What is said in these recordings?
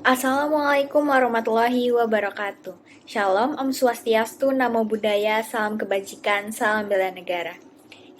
Assalamualaikum warahmatullahi wabarakatuh. Shalom, Om Swastiastu, Namo Buddhaya, salam kebajikan, salam bela negara.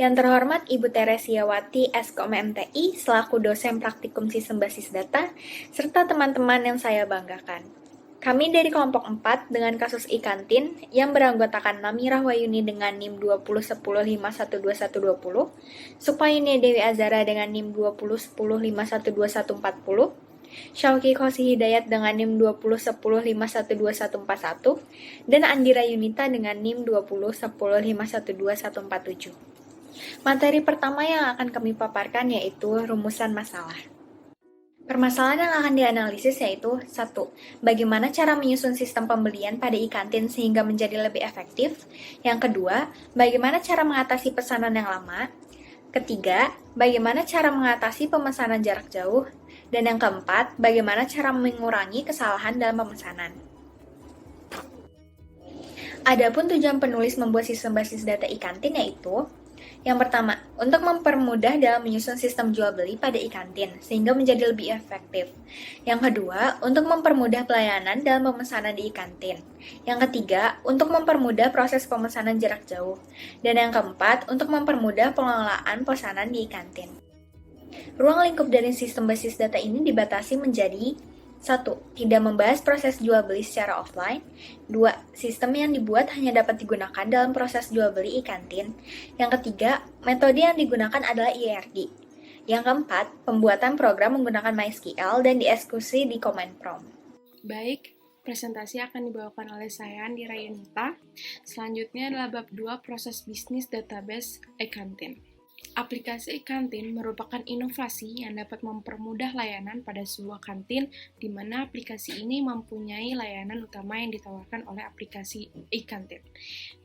Yang terhormat Ibu Teresiawati, Eskom MTI, selaku dosen praktikum sistem basis data, serta teman-teman yang saya banggakan. Kami dari kelompok 4 dengan kasus ikantin yang beranggotakan Nami Rahwayuni dengan NIM 2010512120, Supayuni Dewi Azara dengan NIM 2010512140, Syauki Khosi Hidayat dengan NIM 2010512141, dan Andira Yunita dengan NIM 2010512147. Materi pertama yang akan kami paparkan yaitu rumusan masalah. Permasalahan yang akan dianalisis yaitu 1. Bagaimana cara menyusun sistem pembelian pada ikantin sehingga menjadi lebih efektif? Yang kedua, bagaimana cara mengatasi pesanan yang lama? Ketiga, bagaimana cara mengatasi pemesanan jarak jauh? Dan yang keempat, bagaimana cara mengurangi kesalahan dalam pemesanan? Adapun tujuan penulis membuat sistem basis data ikantin yaitu yang pertama, untuk mempermudah dalam menyusun sistem jual beli pada ikantin sehingga menjadi lebih efektif. Yang kedua, untuk mempermudah pelayanan dalam pemesanan di ikantin. Yang ketiga, untuk mempermudah proses pemesanan jarak jauh. Dan yang keempat, untuk mempermudah pengelolaan pesanan di ikantin. Ruang lingkup dari sistem basis data ini dibatasi menjadi 1. Tidak membahas proses jual beli secara offline. 2. Sistem yang dibuat hanya dapat digunakan dalam proses jual beli ikantin. Yang ketiga, metode yang digunakan adalah IRD. Yang keempat, pembuatan program menggunakan MySQL dan dieksekusi di command prompt. Baik, presentasi akan dibawakan oleh saya, Andira Yunita. Selanjutnya adalah bab 2, proses bisnis database e-kantin. Aplikasi e-kantin merupakan inovasi yang dapat mempermudah layanan pada sebuah kantin, di mana aplikasi ini mempunyai layanan utama yang ditawarkan oleh aplikasi e-kantin,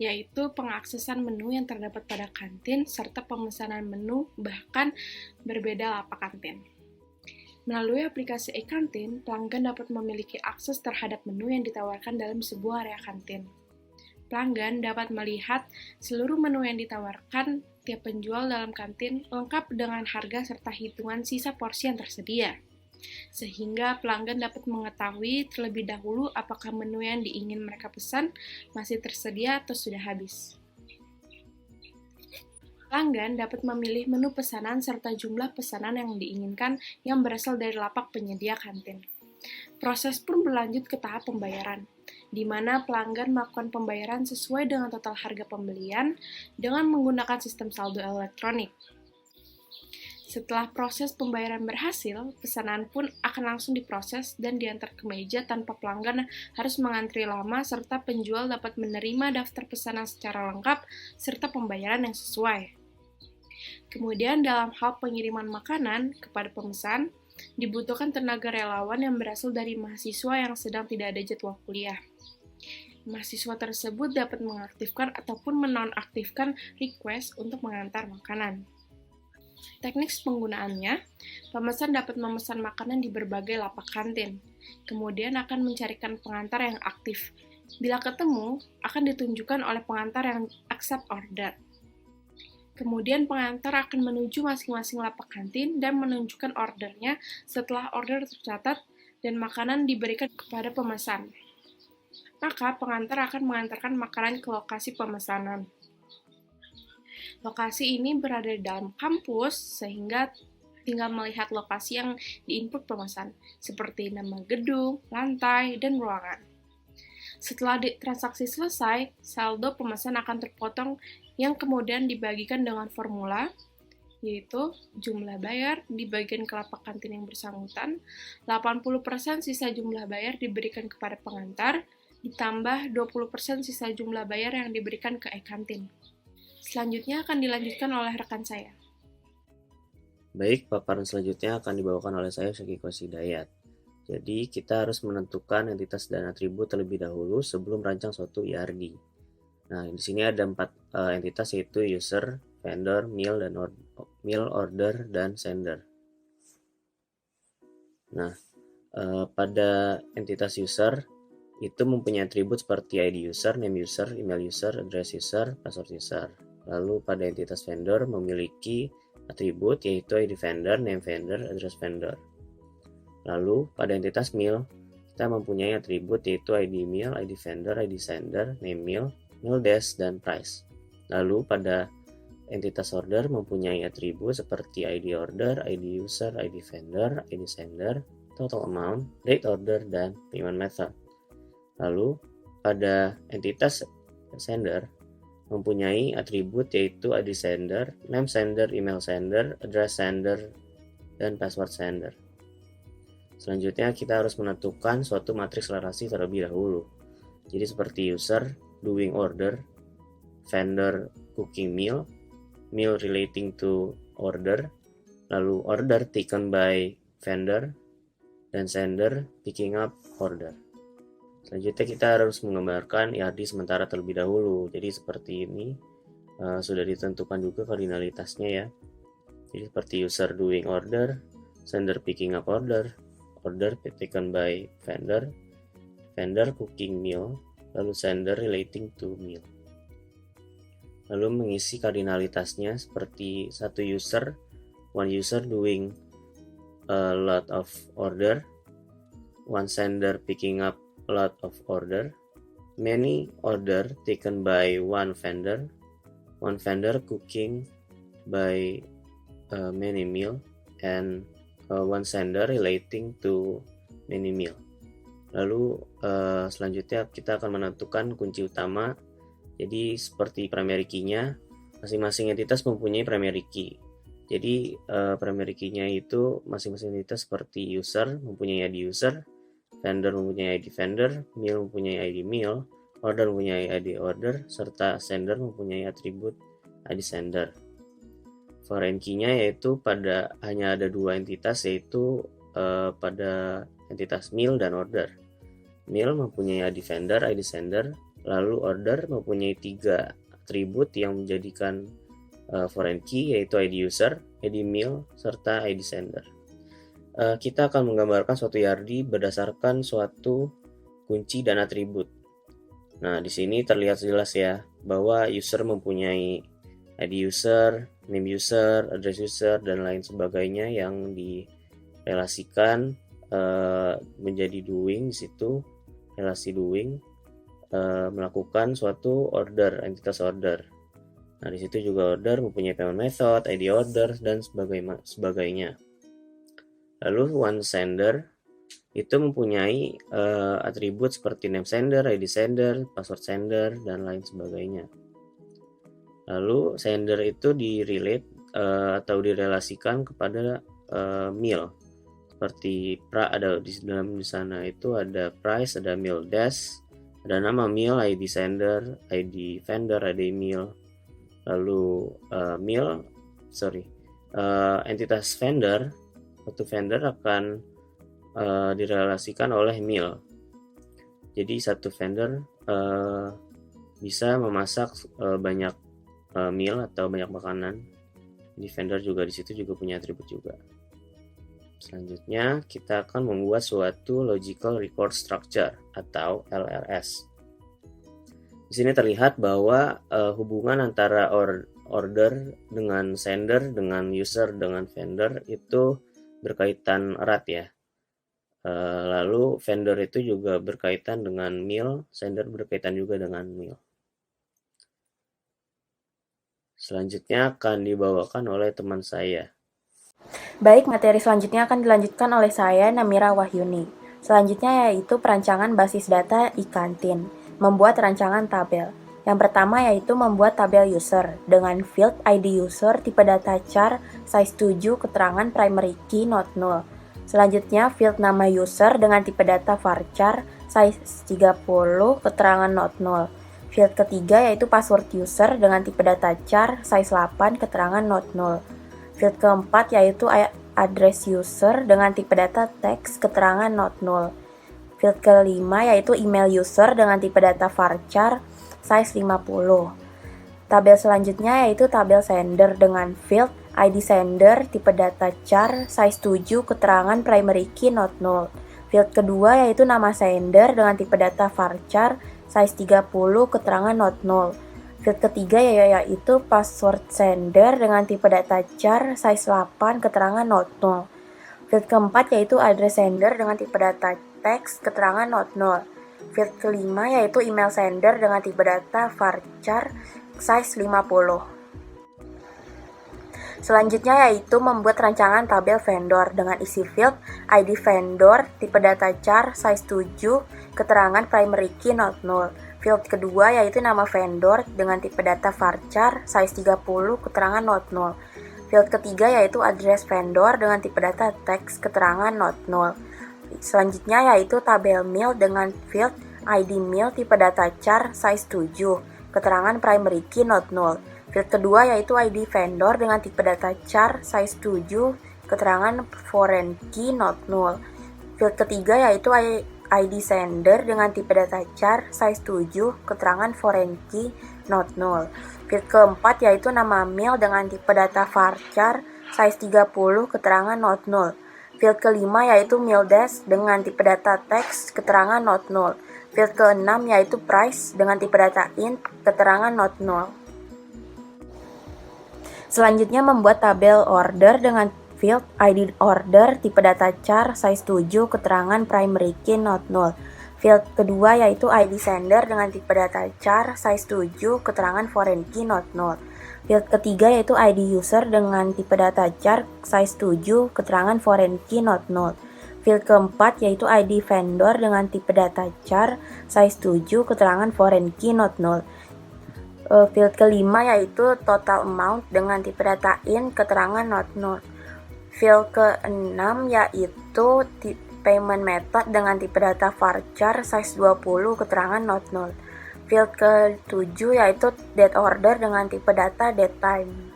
yaitu pengaksesan menu yang terdapat pada kantin, serta pemesanan menu, bahkan berbeda lapak kantin. Melalui aplikasi e-kantin, pelanggan dapat memiliki akses terhadap menu yang ditawarkan dalam sebuah area kantin. Pelanggan dapat melihat seluruh menu yang ditawarkan tiap penjual dalam kantin lengkap dengan harga serta hitungan sisa porsi yang tersedia. Sehingga pelanggan dapat mengetahui terlebih dahulu apakah menu yang diingin mereka pesan masih tersedia atau sudah habis. Pelanggan dapat memilih menu pesanan serta jumlah pesanan yang diinginkan yang berasal dari lapak penyedia kantin. Proses pun berlanjut ke tahap pembayaran, di mana pelanggan melakukan pembayaran sesuai dengan total harga pembelian dengan menggunakan sistem saldo elektronik. Setelah proses pembayaran berhasil, pesanan pun akan langsung diproses dan diantar ke meja tanpa pelanggan harus mengantri lama serta penjual dapat menerima daftar pesanan secara lengkap serta pembayaran yang sesuai. Kemudian dalam hal pengiriman makanan kepada pemesan, dibutuhkan tenaga relawan yang berasal dari mahasiswa yang sedang tidak ada jadwal kuliah. Mahasiswa tersebut dapat mengaktifkan ataupun menonaktifkan request untuk mengantar makanan. Teknik penggunaannya, pemesan dapat memesan makanan di berbagai lapak kantin, kemudian akan mencarikan pengantar yang aktif. Bila ketemu, akan ditunjukkan oleh pengantar yang accept order. Kemudian pengantar akan menuju masing-masing lapak kantin dan menunjukkan ordernya setelah order tercatat dan makanan diberikan kepada pemesan. Maka pengantar akan mengantarkan makanan ke lokasi pemesanan. Lokasi ini berada di dalam kampus sehingga tinggal melihat lokasi yang diinput pemesan, seperti nama gedung, lantai, dan ruangan. Setelah transaksi selesai, saldo pemesan akan terpotong yang kemudian dibagikan dengan formula, yaitu jumlah bayar dibagikan ke lapak kantin yang bersangkutan, 80% sisa jumlah bayar diberikan kepada pengantar, ditambah 20% sisa jumlah bayar yang diberikan ke e-kantin. Selanjutnya akan dilanjutkan oleh rekan saya. Baik, paparan selanjutnya akan dibawakan oleh saya, Syauki Khosi Hidayat. Jadi, kita harus menentukan entitas dan atribut terlebih dahulu sebelum rancang suatu IRD. Nah, di sini ada 4 entitas, yaitu user, vendor, meal, order, dan sender. Nah, pada entitas user, itu mempunyai atribut seperti ID user, name user, email user, address user, password user. Lalu pada entitas vendor memiliki atribut yaitu ID vendor, name vendor, address vendor. Lalu pada entitas meal kita mempunyai atribut yaitu ID mail, ID vendor, ID sender, name mail, mail desk, dan price. Lalu pada entitas order mempunyai atribut seperti ID order, ID user, ID vendor, ID sender, total amount, date order, dan payment method. Lalu pada entitas sender mempunyai atribut yaitu ID sender, name sender, email sender, address sender, dan password sender. Selanjutnya kita harus menentukan suatu matriks relasi terlebih dahulu. Jadi seperti user doing order, vendor cooking meal, meal relating to order, lalu order taken by vendor, dan sender picking up order. Selanjutnya kita harus menggambarkan ERD sementara terlebih dahulu. Jadi seperti ini sudah ditentukan juga kardinalitasnya ya. Jadi seperti user doing order, sender picking up order, order taken by vendor, vendor cooking meal, lalu sender relating to meal. Lalu mengisi kardinalitasnya seperti satu user, one user doing a lot of order, one sender picking up a lot of order, many order taken by one vendor cooking by many meal, and one sender relating to many meal. Lalu selanjutnya kita akan menentukan kunci utama. Jadi seperti primary key-nya, masing-masing entitas mempunyai primary key. Jadi primary key-nya itu masing-masing entitas seperti user mempunyai ID user, vendor mempunyai ID vendor, meal mempunyai ID meal, order mempunyai ID order, serta sender mempunyai atribut ID sender. Foreign key-nya yaitu hanya ada dua entitas, yaitu pada entitas meal dan order. Meal mempunyai ID vendor, ID sender, lalu order mempunyai 3 atribut yang menjadikan foreign key, yaitu ID user, ID meal, serta ID sender. Kita akan menggambarkan suatu ERD berdasarkan suatu kunci dan atribut. Nah, di sini terlihat jelas ya bahwa user mempunyai ID user, name user, address user, dan lain sebagainya yang direlasikan menjadi doing di situ, relasi doing, melakukan suatu order, entitas order. Nah, di situ juga order mempunyai payment method, ID order, dan sebagainya. Lalu one sender itu mempunyai atribut seperti name sender, ID sender, password sender, dan lain sebagainya. Lalu sender itu direlate atau direlasikan kepada meal. Seperti ada di dalam sana itu ada price, ada meal desk, ada nama meal, ID sender, ID vendor, ID meal. Lalu entitas vendor, satu vendor akan direlasikan oleh meal. Jadi satu vendor bisa memasak banyak meal atau banyak makanan. Jadi vendor juga di situ juga punya atribut juga. Selanjutnya kita akan membuat suatu logical record structure atau LRS. Di sini terlihat bahwa hubungan antara order dengan sender, dengan user, dengan vendor itu berkaitan erat ya. Lalu vendor itu juga berkaitan dengan meal, sender berkaitan juga dengan meal. Selanjutnya akan dibawakan oleh teman saya. Baik, materi selanjutnya akan dilanjutkan oleh saya, Namira Wahyuni. Selanjutnya yaitu perancangan basis data e-kantin, membuat rancangan tabel. Yang pertama yaitu membuat tabel user dengan field ID user, tipe data char, size 7, keterangan primary key not null. Selanjutnya field nama user dengan tipe data varchar, size 30, keterangan not null. Field ketiga yaitu password user dengan tipe data char, size 8, keterangan not null. Field keempat yaitu address user dengan tipe data text, keterangan not null. Field kelima yaitu email user dengan tipe data varchar, size 50. Tabel selanjutnya yaitu tabel sender dengan field ID sender, tipe data char, size 7, keterangan primary key not null. Field kedua yaitu nama sender dengan tipe data varchar, size 30, keterangan not null. Field ketiga yaitu password sender dengan tipe data char, size 8, keterangan not null. Field keempat yaitu address sender dengan tipe data teks keterangan not null. Field kelima yaitu email sender dengan tipe data varchar size 50. Selanjutnya yaitu membuat rancangan tabel vendor dengan isi field ID vendor, tipe data char, size 7, keterangan primary key not null. Field kedua yaitu nama vendor dengan tipe data varchar, size 30, keterangan not null. Field ketiga yaitu address vendor dengan tipe data teks, keterangan not null. Selanjutnya yaitu tabel mail dengan field ID mail, tipe data char, size 7, keterangan primary key not null. Field kedua yaitu ID vendor dengan tipe data char, size 7, keterangan foreign key not null. Field ketiga yaitu ID sender dengan tipe data char, size 7, keterangan foreign key not null. Field keempat yaitu nama mail dengan tipe data varchar, size 30, keterangan not null. Field kelima yaitu mail dash dengan tipe data teks, keterangan not null. Field keenam yaitu price dengan tipe data int, keterangan not null. Selanjutnya membuat tabel order dengan field ID order, tipe data char, size 7, keterangan primary key not null. Field kedua yaitu ID sender dengan tipe data char, size 7, keterangan foreign key not null. Field ketiga yaitu ID user dengan tipe data char, size 7, keterangan foreign key not null. Field keempat yaitu ID vendor dengan tipe data char, size 7, keterangan foreign key not null. Field kelima yaitu total amount dengan tipe data in, keterangan not null. Field keenam yaitu payment method dengan tipe data varchar, size 20, keterangan not null. Field ketujuh yaitu date order dengan tipe data date time.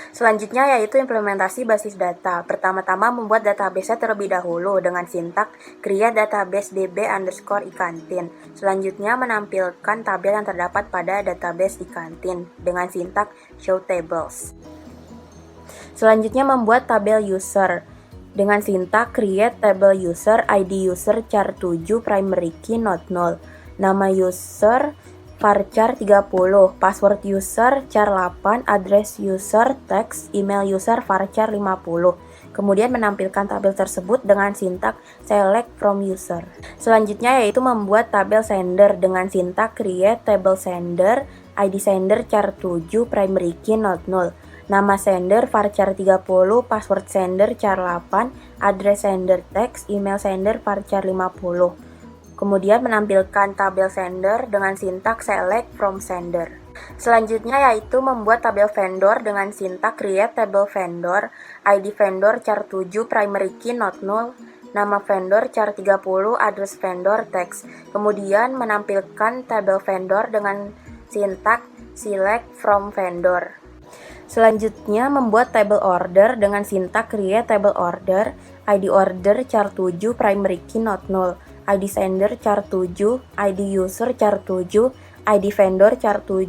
Selanjutnya yaitu implementasi basis data. Pertama-tama membuat database terlebih dahulu dengan sintak create database db_ikantin. Selanjutnya menampilkan tabel yang terdapat pada database ikantin dengan sintak show tables. Selanjutnya membuat tabel user dengan sintak create table user, ID user char 7, primary key not null. Nama user varchar 30, password user char 8, address user teks, email user varchar 50. Kemudian menampilkan tabel tersebut dengan sintak select from user. Selanjutnya yaitu membuat tabel sender dengan sintak create table sender, ID sender char 7, primary key not null. Nama sender varchar 30, password sender char 8, address sender teks, email sender varchar 50. Kemudian menampilkan tabel sender dengan sintak select from sender. Selanjutnya yaitu membuat tabel vendor dengan sintak create table vendor, ID vendor char 7, primary key not null, nama vendor char 30, address vendor teks. Kemudian menampilkan tabel vendor dengan sintak select from vendor. Selanjutnya membuat table order dengan sintak create table order, ID order char 7, primary key not null, ID sender char 7, ID user char 7, ID vendor char 7,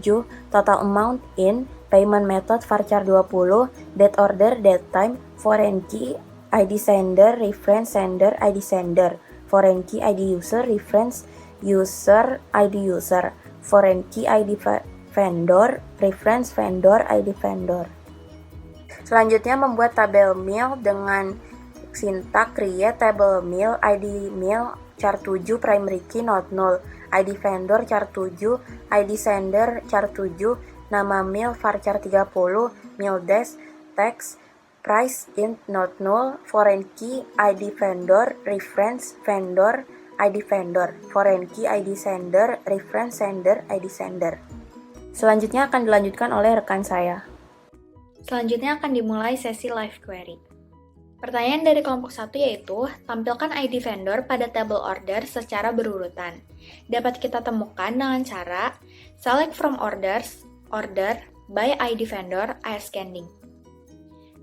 total amount in, payment method varchar 20, date order, date time, foreign key, ID sender, reference sender, ID sender, foreign key, ID user, reference user, ID user, foreign key, ID vendor, reference vendor, ID vendor. Selanjutnya membuat tabel mail dengan sintak create table mail, ID mail char 7, primary key not null, ID vendor char 7, ID sender char 7, nama mail varchar 30, mail dash, text, price int not null, foreign key, ID vendor, reference vendor, ID vendor, foreign key, ID sender, reference sender, ID sender. Selanjutnya akan dilanjutkan oleh rekan saya. Selanjutnya akan dimulai sesi live query. Pertanyaan dari kelompok 1 yaitu, tampilkan ID vendor pada table order secara berurutan. Dapat kita temukan dengan cara select from orders, order, by ID vendor, air scanning.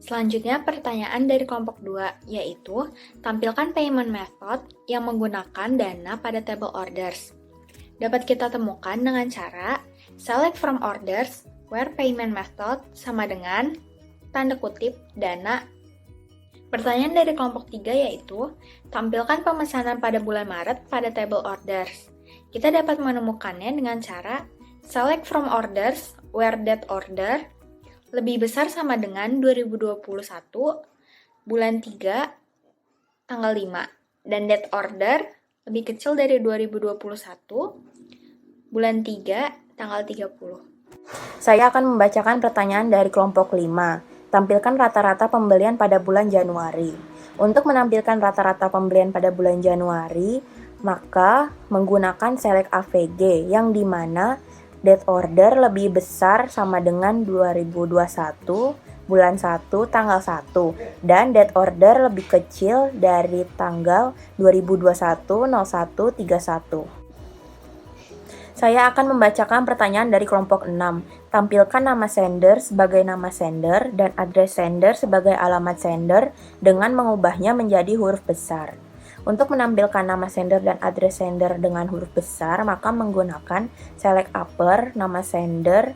Selanjutnya pertanyaan dari kelompok 2 yaitu, tampilkan payment method yang menggunakan dana pada table orders. Dapat kita temukan dengan cara select from orders, where payment method sama dengan tanda kutip dana. Pertanyaan dari kelompok 3 yaitu, tampilkan pemesanan pada bulan Maret pada table orders. Kita dapat menemukannya dengan cara select from orders, where that order lebih besar sama dengan 2021, bulan 3 tanggal 5 dan date order lebih kecil dari 2021 bulan 3 tanggal 30. Saya akan membacakan pertanyaan dari kelompok 5. Tampilkan rata-rata pembelian pada bulan Januari. Untuk menampilkan rata-rata pembelian pada bulan Januari, maka menggunakan select AVG yang dimana date order lebih besar sama dengan 2021 bulan 1 tanggal 1 dan date order lebih kecil dari tanggal 2021 01/31. Saya akan membacakan pertanyaan dari kelompok 6. Tampilkan nama sender sebagai nama sender dan address sender sebagai alamat sender dengan mengubahnya menjadi huruf besar. Untuk menampilkan nama sender dan address sender dengan huruf besar, maka menggunakan select upper, nama sender,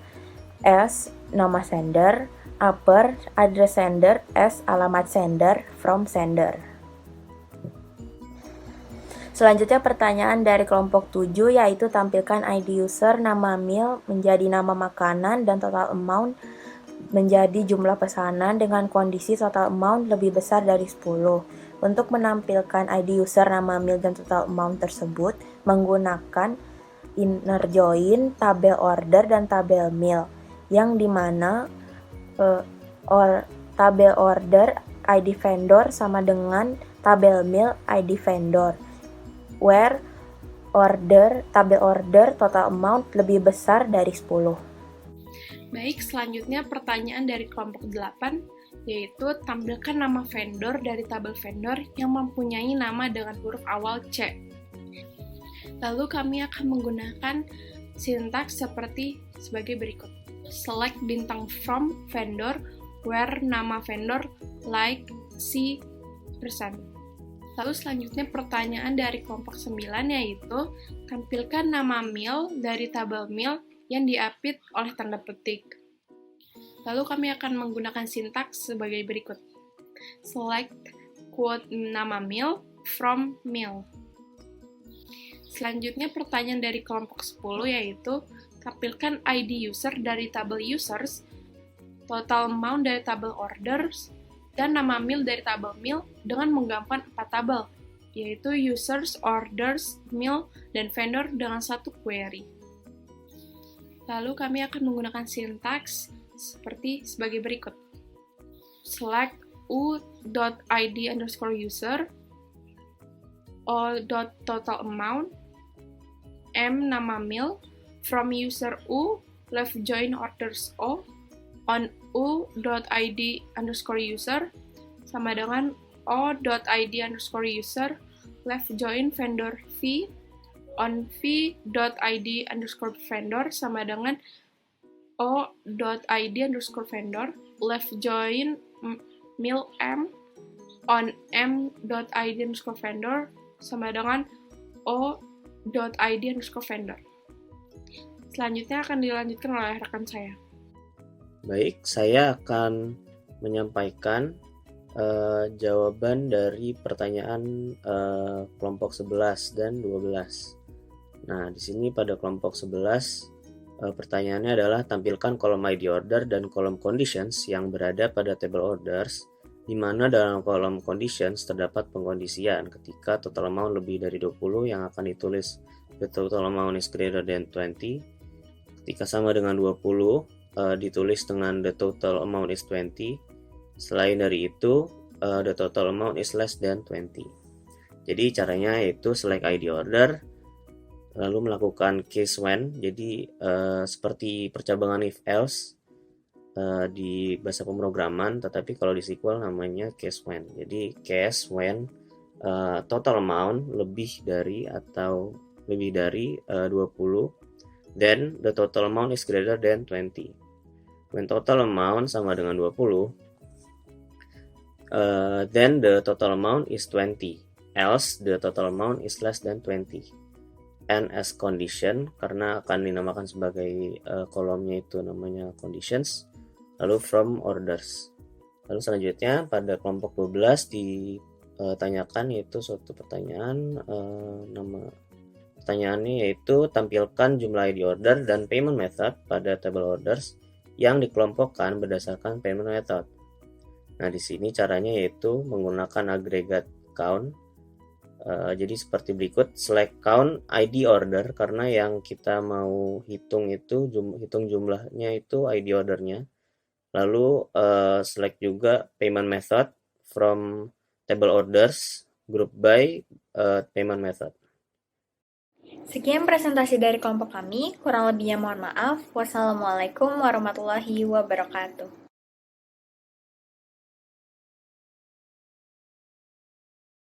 S, nama sender, upper, address sender, S, alamat sender, from sender. Selanjutnya pertanyaan dari kelompok 7 yaitu tampilkan ID user, nama meal menjadi nama makanan dan total amount menjadi jumlah pesanan dengan kondisi total amount lebih besar dari 10. Untuk menampilkan ID user, nama meal dan total amount tersebut menggunakan inner join, tabel order dan tabel meal yang dimana tabel order ID vendor sama dengan tabel meal ID vendor, where tabel order total amount lebih besar dari 10. Baik, selanjutnya pertanyaan dari kelompok 8, yaitu tampilkan nama vendor dari tabel vendor yang mempunyai nama dengan huruf awal C. Lalu kami akan menggunakan sintaks seperti sebagai berikut. Select bintang from vendor where nama vendor like C%. Lalu selanjutnya pertanyaan dari kelompok 9 yaitu tampilkan nama meal dari tabel meal yang diapit oleh tanda petik. Lalu kami akan menggunakan sintaks sebagai berikut. Select quote nama meal from meal. Selanjutnya pertanyaan dari kelompok 10 yaitu tampilkan ID user dari tabel users, total amount dari tabel orders, dan nama meal dari tabel meal dengan menggabungkan 4 tabel, yaitu users, orders, meal, dan vendor dengan satu query. Lalu kami akan menggunakan sintaks seperti sebagai berikut. Select u.id_user, o.total amount, m nama meal, from user u, left join orders o, on u.id_user sama dengan o.id_user left join vendor v, on v.id_vendor sama dengan o.id_vendor left join meal m, on m.id_vendor sama dengan o.id_vendor. Selanjutnya akan dilanjutkan oleh rekan saya. Baik, saya akan menyampaikan jawaban dari pertanyaan kelompok 11 dan 12. Nah, di sini pada kelompok 11 pertanyaannya adalah tampilkan kolom ID order dan kolom conditions yang berada pada table orders, di mana dalam kolom conditions terdapat pengkondisian ketika total amount lebih dari 20 yang akan ditulis the total amount is greater than 20, ketika sama dengan 20 ditulis dengan the total amount is 20. Selain dari itu, the total amount is less than 20. Jadi caranya yaitu select ID order, lalu melakukan case when. Jadi seperti percabangan if else di bahasa pemrograman, tetapi kalau di SQL namanya case when. Jadi case when total amount lebih dari 20, then the total amount is greater than 20. When total amount sama dengan 20, then the total amount is 20, else the total amount is less than 20. And as condition, karena akan dinamakan sebagai kolomnya itu namanya conditions, lalu from orders. Lalu selanjutnya pada kelompok 12 ditanyakan yaitu suatu pertanyaan, pertanyaannya yaitu tampilkan jumlah ID order dan payment method pada table orders yang dikelompokkan berdasarkan payment method. Nah, di sini caranya yaitu menggunakan aggregate count. Jadi seperti berikut, select count ID order, karena yang kita mau hitung itu hitung jumlahnya itu ID ordernya. Lalu select juga payment method from table orders, group by payment method. Sekian presentasi dari kelompok kami, kurang lebihnya mohon maaf. Wassalamualaikum warahmatullahi wabarakatuh.